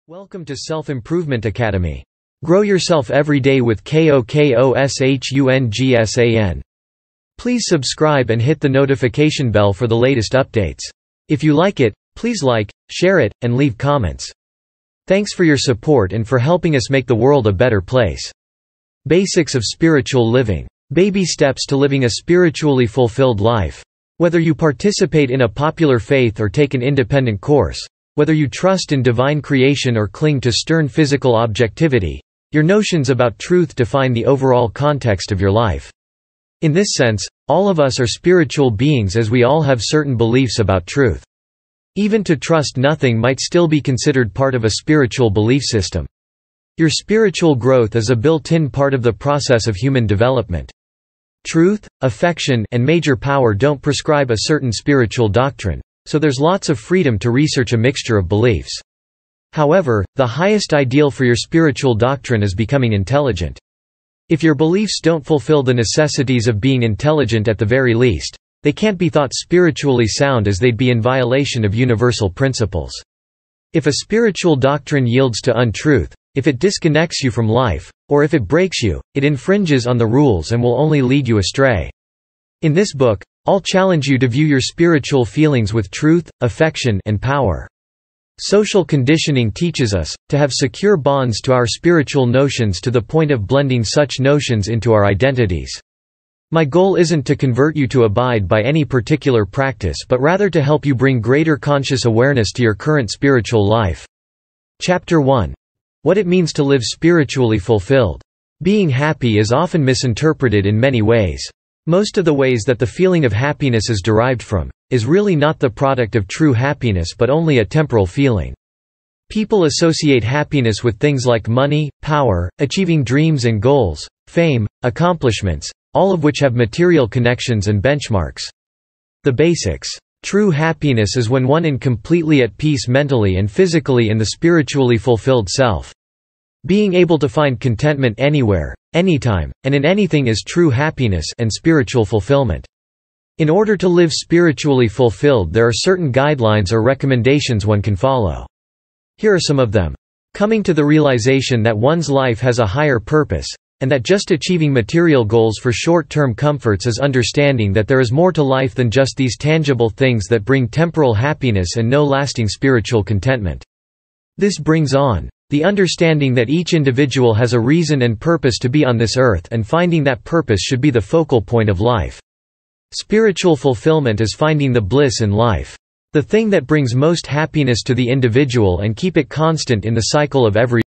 Welcome to Self-Improvement Academy. Grow yourself every day with kokoshungsan. Please subscribe and hit the notification bell for the latest updates. If you like it, please like, share it, and leave comments. Thanks for your support and for helping us make the world a better place. Basics of spiritual living. Baby steps to living a spiritually fulfilled life. Whether you participate in a popular faith or take an independent course, whether you trust in divine creation or cling to stern physical objectivity, your notions about truth define the overall context of your life. In this sense, all of us are spiritual beings as we all have certain beliefs about truth. Even to trust nothing might still be considered part of a spiritual belief system. Your spiritual growth is a built-in part of the process of human development. Truth, affection, and major power don't prescribe a certain spiritual doctrine, so there's lots of freedom to research a mixture of beliefs. However, the highest ideal for your spiritual doctrine is becoming intelligent. If your beliefs don't fulfill the necessities of being intelligent at the very least, they can't be thought spiritually sound as they'd be in violation of universal principles. If a spiritual doctrine yields to untruth, if it disconnects you from life, or if it breaks you, it infringes on the rules and will only lead you astray. In this book, I'll challenge you to view your spiritual feelings with truth, affection, and power. Social conditioning teaches us to have secure bonds to our spiritual notions to the point of blending such notions into our identities. My goal isn't to convert you to abide by any particular practice but rather to help you bring greater conscious awareness to your current spiritual life. Chapter 1. What it means to live spiritually fulfilled. Being happy is often misinterpreted in many ways. Most of the ways that the feeling of happiness is derived from, is really not the product of true happiness but only a temporal feeling. People associate happiness with things like money, power, achieving dreams and goals, fame, accomplishments, all of which have material connections and benchmarks. The basics. True happiness is when one is completely at peace mentally and physically in the spiritually fulfilled self. Being able to find contentment anywhere, anytime, and in anything is true happiness and spiritual fulfillment. In order to live spiritually fulfilled, there are certain guidelines or recommendations one can follow. Here are some of them. Coming to the realization that one's life has a higher purpose, and that just achieving material goals for short-term comforts is understanding that there is more to life than just these tangible things that bring temporal happiness and no lasting spiritual contentment. This brings on the understanding that each individual has a reason and purpose to be on this earth, and finding that purpose should be the focal point of life. Spiritual fulfillment is finding the bliss in life. The thing that brings most happiness to the individual and keep it constant in the cycle of every